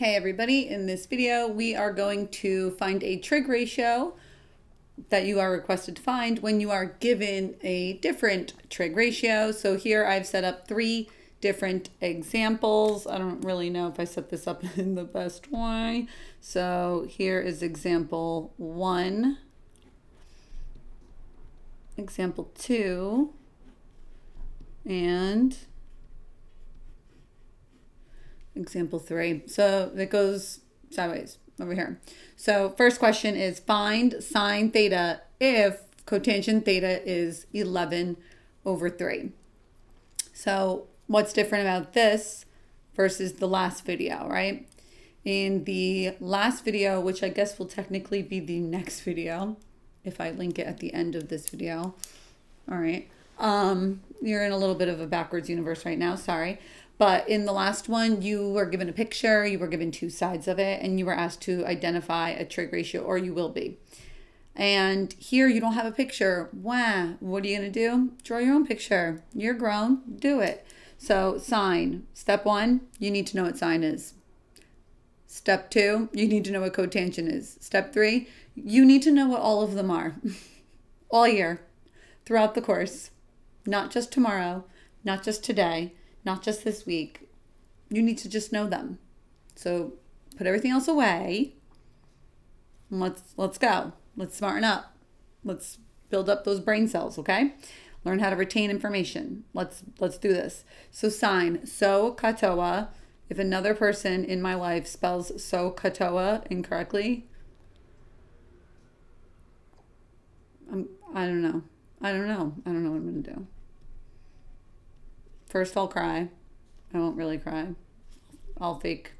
Hey everybody, in this video we are going to find a trig ratio that you are requested to find when you are given a different trig ratio. So here I've set up 3 different examples. I don't really know if I set this up in the best way. So here is example 1, example 2, and example 3. So it goes sideways over here. So first question is find sine theta if cotangent theta is 11/3. So what's different about this versus the last video, right? In the last video, which I guess will technically be the next video, if I link it at the end of this video. All right. You're in a little bit of a backwards universe right now, sorry. But in the last one, you were given a picture, you were given 2 sides of it, and you were asked to identify a trig ratio, or you will be. And here you don't have a picture. Wow, what are you going to do? Draw your own picture. You're grown, do it. So sine, step 1, you need to know what sine is. Step 2, you need to know what cotangent is. Step 3, you need to know what all of them are. All year, throughout the course. Not just tomorrow, not just today, not just this week. You need to just know them. So put everything else away and let's go. Let's smarten up. Let's build up those brain cells, okay? Learn how to retain information. Let's do this. So sine, cot𝜃. If another person in my life spells cot𝜃 incorrectly, I don't know. I don't know what I'm going to do. First, I'll cry. I won't really cry. I'll fake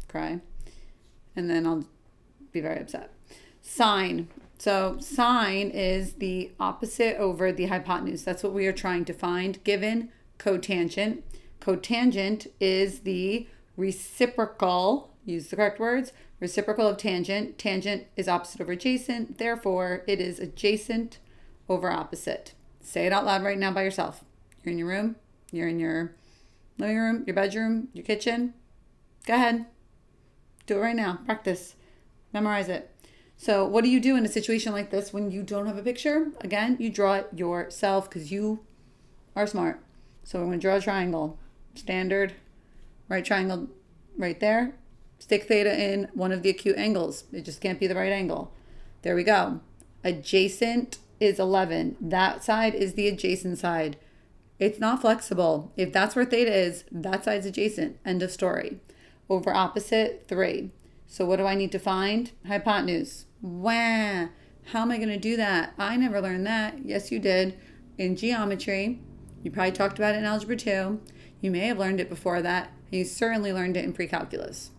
cry. And then I'll be very upset. Sine. So sine is the opposite over the hypotenuse. That's what we are trying to find given cotangent. Cotangent is the reciprocal, use the correct words, reciprocal of tangent. Tangent is opposite over adjacent. Therefore, it is adjacent over opposite. Say it out loud right now by yourself. You're in your room. You're in your living room, your bedroom, your kitchen. Go ahead. Do it right now. Practice. Memorize it. So what do you do in a situation like this when you don't have a picture? Again, you draw it yourself because you are smart. So I'm going to draw a triangle. Standard right triangle right there. Stick theta in one of the acute angles. It just can't be the right angle. There we go. Adjacent is 11. That side is the adjacent side. It's not flexible. If that's where theta is, that side's adjacent. End of story. Over opposite, 3. So what do I need to find? Hypotenuse. Wow. How am I going to do that? I never learned that. Yes, you did. In geometry. You probably talked about it in Algebra 2. You may have learned it before that. You certainly learned it in pre-calculus.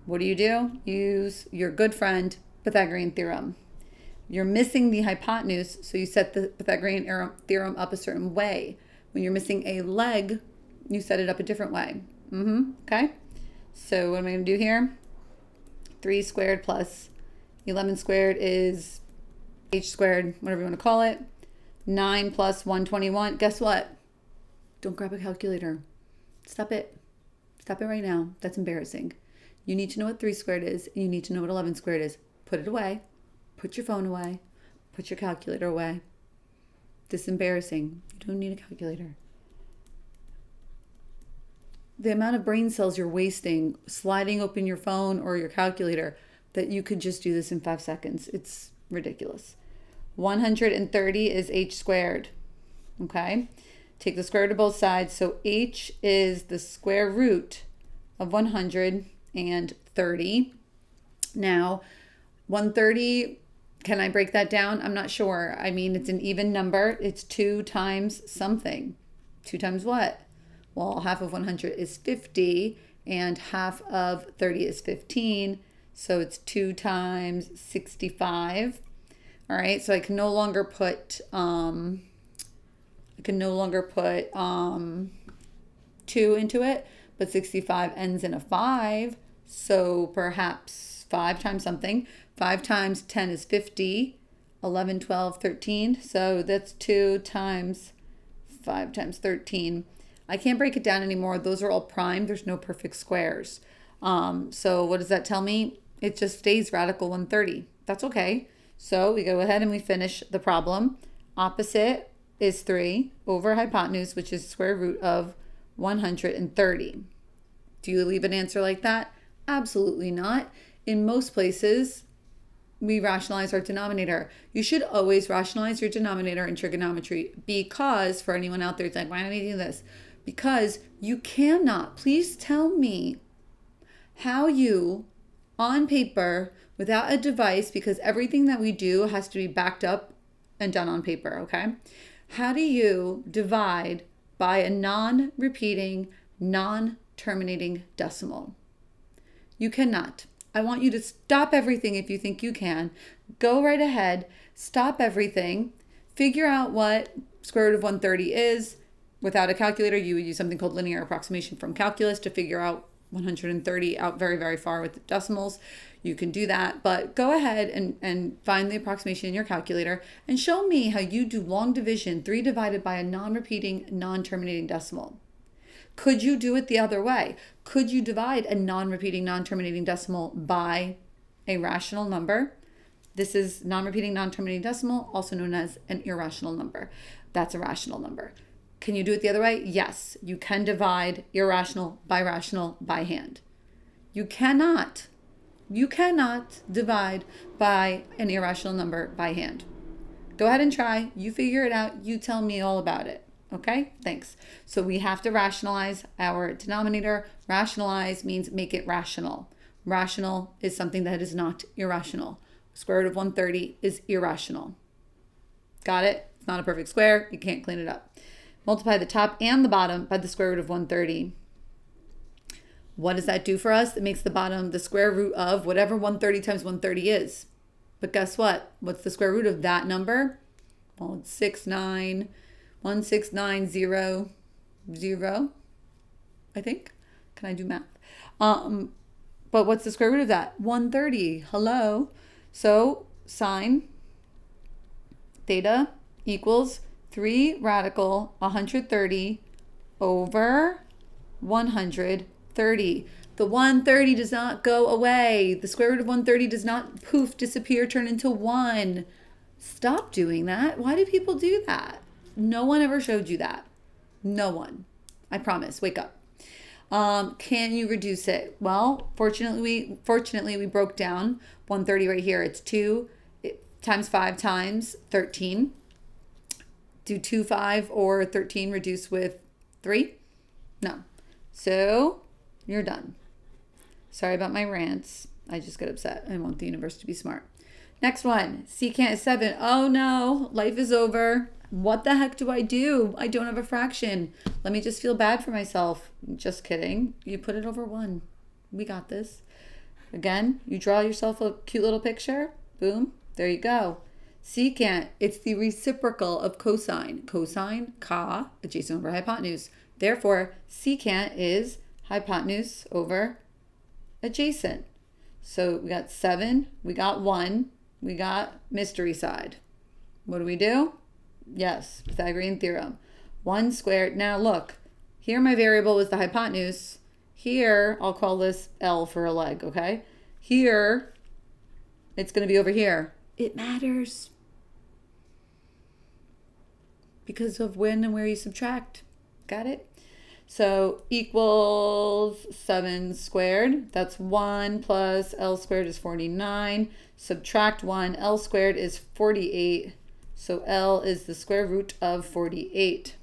What do? Use your good friend, Pythagorean theorem. You're missing the hypotenuse, so you set the Pythagorean theorem up a certain way. When you're missing a leg, you set it up a different way. Okay? So what am I going to do here? 3 squared plus 11 squared is h squared, whatever you want to call it. 9 plus 121. Guess what? Don't grab a calculator. Stop it. Stop it right now. That's embarrassing. You need to know what 3 squared is, and you need to know what 11 squared is. Put it away. Put your phone away. Put your calculator away. This is embarrassing. You don't need a calculator. The amount of brain cells you're wasting sliding open your phone or your calculator that you could just do this in 5 seconds. It's ridiculous. 130 is h squared. Okay? Take the square root of both sides. So h is the square root of 130. Now, 130, can I break that down? I'm not sure. I mean, it's an even number. It's 2 times something. 2 times what? Well, half of 100 is 50, and half of 30 is 15. So it's 2 times 65. All right. So I can no longer put 2 into it, but 65 ends in a 5. So perhaps 5 times something. 5 times 10 is 50. 11, 12, 13. So that's 2 times 5 times 13. I can't break it down anymore. Those are all prime. There's no perfect squares. So what does that tell me? It just stays radical 130. That's okay. So we go ahead and we finish the problem. Opposite is 3 over hypotenuse, which is square root of 130. Do you leave an answer like that? Absolutely not. In most places, we rationalize our denominator. You should always rationalize your denominator in trigonometry because, for anyone out there who's like, why don't I do this? Because you cannot, please tell me how you, on paper, without a device, because everything that we do has to be backed up and done on paper, okay? How do you divide by a non-repeating, non-terminating decimal? You cannot. I want you to stop everything if you think you can. Go right ahead, stop everything, figure out what square root of 130 is. Without a calculator, you would use something called linear approximation from calculus to figure out 130 out very, very far with the decimals. You can do that, but go ahead and find the approximation in your calculator and show me how you do long division, 3 divided by a non-repeating, non-terminating decimal. Could you do it the other way? Could you divide a non-repeating, non-terminating decimal by a rational number? This is non-repeating, non-terminating decimal, also known as an irrational number. That's a rational number. Can you do it the other way? Yes, you can divide irrational by rational by hand. You cannot divide by an irrational number by hand. Go ahead and try. You figure it out. You tell me all about it. Okay, thanks. So we have to rationalize our denominator. Rationalize means make it rational. Rational is something that is not irrational. Square root of 130 is irrational. Got it? It's not a perfect square. You can't clean it up. Multiply the top and the bottom by the square root of 130. What does that do for us? It makes the bottom the square root of whatever 130 times 130 is. But guess what? What's the square root of that number? Well, it's 16900, I think. Can I do math? But what's the square root of that? 130. Hello. So sine theta equals 3 radical 130 over 130. The 130 does not go away. The square root of 130 does not poof, disappear, turn into 1. Stop doing that. Why do people do that? No one ever showed you that. No one. I promise. Wake up. Can you reduce it? Well, fortunately, we broke down 130 right here. It's 2 times 5 times 13. Do 2, 5, or 13 reduce with 3? No. So you're done. Sorry about my rants. I just get upset. I want the universe to be smart. Next one. Secant is 7. Oh no, life is over. What the heck do? I don't have a fraction. Let me just feel bad for myself. Just kidding. You put it over 1. We got this. Again, you draw yourself a cute little picture. Boom. There you go. Secant, it's the reciprocal of cosine. Cosine, ca, adjacent over hypotenuse. Therefore, secant is hypotenuse over adjacent. So we got 7, we got 1, we got mystery side. What do? Yes, Pythagorean theorem. 1 squared. Now look, here my variable was the hypotenuse. Here, I'll call this L for a leg, okay? Here, it's going to be over here. It matters because of when and where you subtract. Got it? So equals 7 squared. That's 1 plus L squared is 49. Subtract 1. L squared is 48. So L is the square root of 48.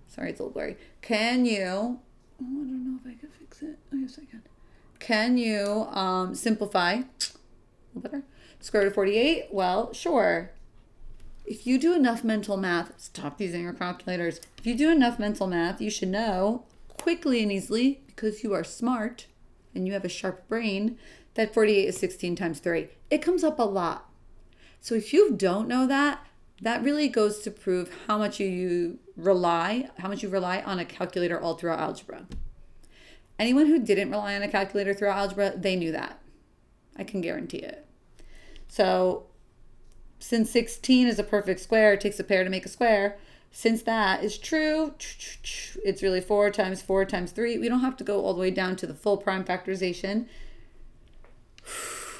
Sorry, it's a little blurry. Can you, I don't know if I can fix it. I guess I can. Can you simplify? A little better. Square root of 48? Well, sure. If you do enough mental math, stop using your calculators. If you do enough mental math, you should know quickly and easily, because you are smart and you have a sharp brain, that 48 is 16 times 3. It comes up a lot. So if you don't know that, that really goes to prove how much you rely on a calculator all throughout algebra. Anyone who didn't rely on a calculator throughout algebra, they knew that. I can guarantee it. So since 16 is a perfect square, it takes a pair to make a square, Since that is true, it's really 4 times 4 times 3. We don't have to go all the way down to the full prime factorization.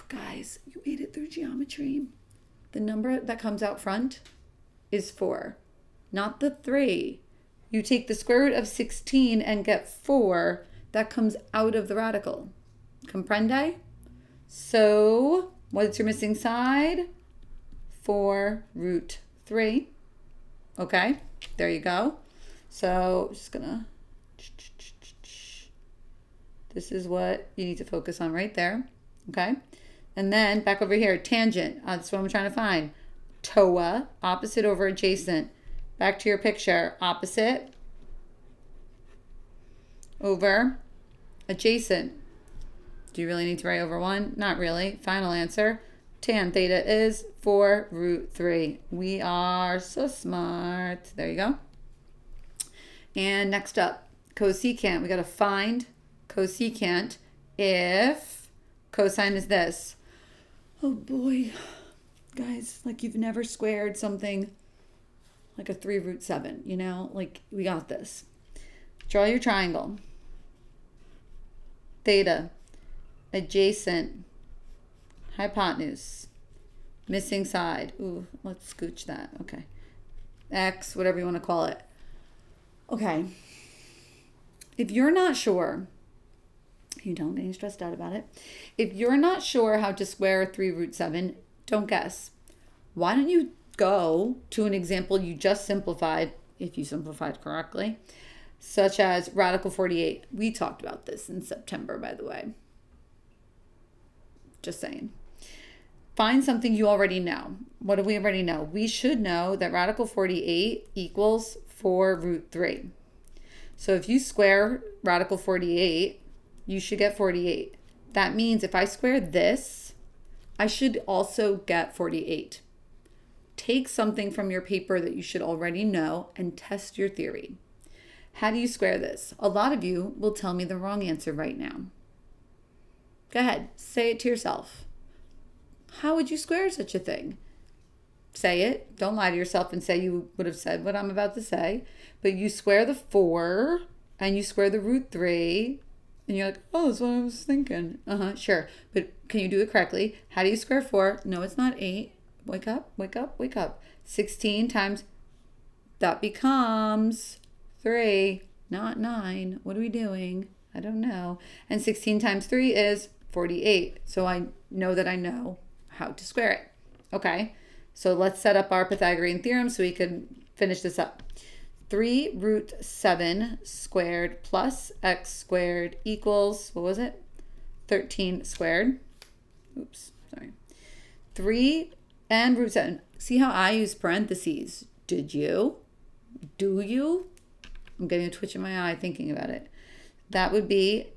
Guys, you made it through geometry. The number that comes out front is 4, not the 3. You take the square root of 16 and get 4. That comes out of the radical. Comprende? So, what's your missing side? 4 root 3. Okay, there you go. So, just gonna... This is what you need to focus on right there. Okay? And then, back over here, tangent. That's what I'm trying to find. TOA, opposite over adjacent. Back to your picture. Opposite over adjacent. Do you really need to write over 1? Not really. Final answer. Tan theta is 4 root 3. We are so smart. There you go. And next up, cosecant. We got to find cosecant if cosine is this. Oh boy. Guys, like you've never squared something like a 3 root 7, you know? Like, we got this. Draw your triangle. Theta, adjacent, hypotenuse, missing side. Ooh, let's scooch that. Okay. X, whatever you want to call it. Okay. If you're not sure, you don't get stressed out about it. If you're not sure how to square 3 root 7, don't guess. Why don't you go to an example you just simplified, if you simplified correctly, such as radical 48. We talked about this in September, by the way. Just saying. Find something you already know. What do we already know? We should know that radical 48 equals 4 root 3. So if you square radical 48, you should get 48. That means if I square this, I should also get 48. Take something from your paper that you should already know and test your theory. How do you square this? A lot of you will tell me the wrong answer right now. Go ahead, say it to yourself. How would you square such a thing? Say it. Don't lie to yourself and say you would have said what I'm about to say. But you square the 4 and you square the root 3 and you're like, oh, that's what I was thinking. Sure. But can you do it correctly? How do you square 4? No, it's not 8. Wake up, wake up, wake up. 16 times, that becomes 3, not 9. What are we doing? I don't know. And 16 times 3 is 48. So I know that I know how to square it. Okay, so let's set up our Pythagorean theorem so we can finish this up. 3 root 7 squared plus x squared equals, what was it? 13 squared. Oops, sorry. 3 and root 7. See how I use parentheses? Did you? Do you? I'm getting a twitch in my eye thinking about it. That would be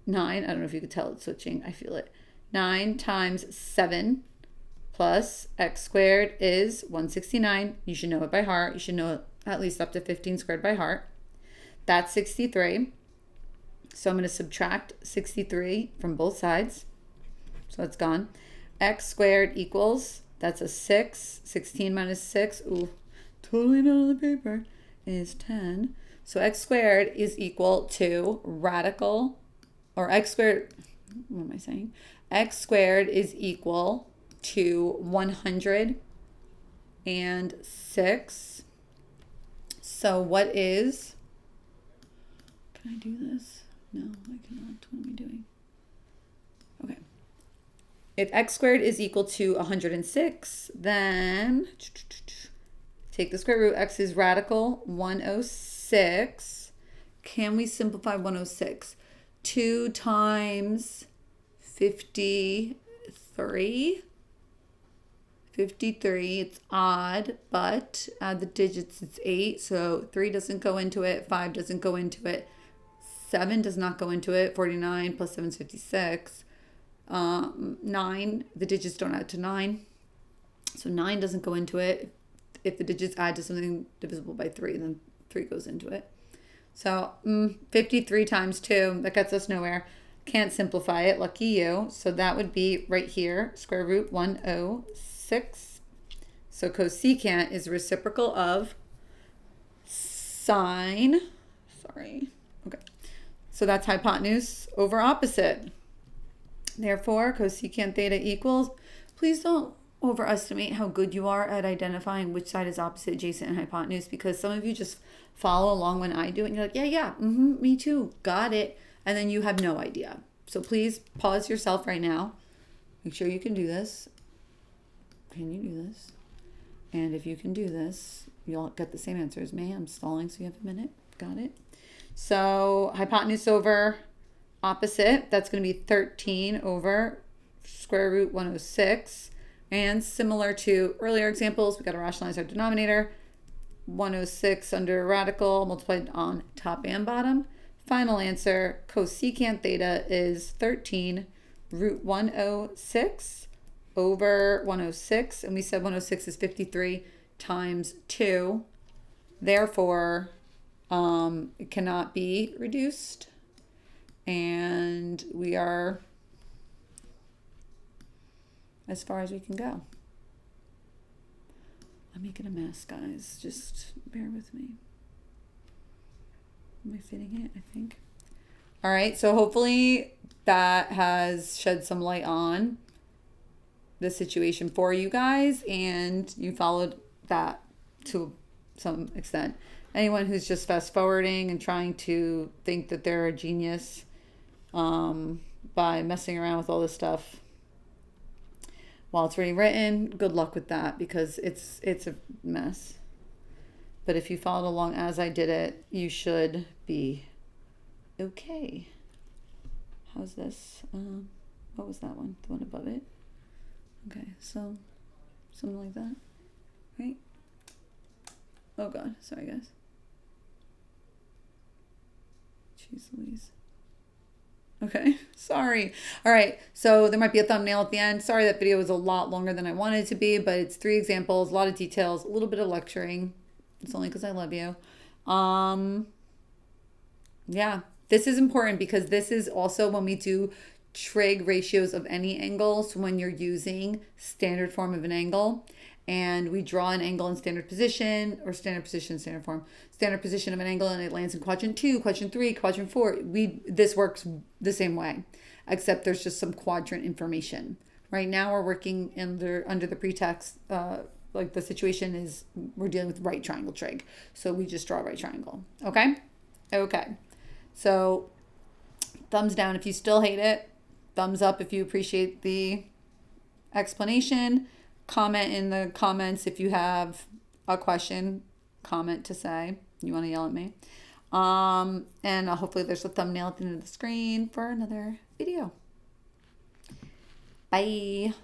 9. I don't know if you could tell it's switching. I feel it. 9 times 7 plus x squared is 169. You should know it by heart. You should know it at least up to 15 squared by heart. That's 63. So I'm going to subtract 63 from both sides. So it's gone. X squared equals, that's a 6. 16 minus 6, ooh, totally not on the paper, is 10. So x squared is equal to radical, or x squared, what am I saying? X squared is equal to 106. So what is, can I do this? No, I cannot. What am I doing? Okay. If x squared is equal to 106, then take the square root. X is radical 106. Can we simplify 106? 2 times 53. 53, it's odd, but add the digits, it's 8. So 3 doesn't go into it, 5 doesn't go into it, 7 does not go into it. 49 plus 7 is 56. 9, the digits don't add to 9. So 9 doesn't go into it. If the digits add to something divisible by 3, then 3 goes into it. So 53 times 2, that gets us nowhere. Can't simplify it, lucky you. So that would be right here, square root 106. So cosecant is reciprocal of sine, sorry, okay. So that's hypotenuse over opposite. Therefore, cosecant theta equals, please don't overestimate how good you are at identifying which side is opposite, adjacent, and hypotenuse, because some of you just follow along when I do it and you're like, yeah, me too, got it. And then you have no idea. So please pause yourself right now. Make sure you can do this. Can you do this? And if you can do this, you'll get the same answer as me. I'm stalling, so you have a minute. Got it? So hypotenuse over opposite, that's going to be 13 over square root 106. And similar to earlier examples, we got to rationalize our denominator. 106 under radical multiplied on top and bottom. Final answer, cosecant theta is 13 root 106 over 106. And we said 106 is 53 times 2. Therefore, it cannot be reduced. And we are as far as we can go. I'm making a mess, guys. Just bear with me. Am I fitting it? I think. All right. So hopefully that has shed some light on the situation for you guys, and you followed that to some extent. Anyone who's just fast forwarding and trying to think that they're a genius by messing around with all this stuff while it's already written, good luck with that, because it's a mess. But if you followed along as I did it, you should be okay. How's this? What was that one? The one above it? Okay, so something like that, right? Oh God, sorry guys. Jeez Louise. Okay, sorry. All right, so there might be a thumbnail at the end. Sorry, that video was a lot longer than I wanted it to be, but it's 3 examples, a lot of details, a little bit of lecturing. It's only because I love you. Yeah, this is important because this is also when we do trig ratios of any angle. So when you're using standard form of an angle, and we draw an angle in standard position, or standard position, standard form, standard position of an angle, and it lands in quadrant 2, quadrant 3, quadrant 4. This works the same way, except there's just some quadrant information. Right now we're working under the pretext, like the situation is we're dealing with right triangle trig. So we just draw a right triangle. Okay? Okay. So thumbs down if you still hate it. Thumbs up if you appreciate the explanation. Comment in the comments if you have a question, comment to say. You want to yell at me. And hopefully there's a thumbnail at the end of the screen for another video. Bye.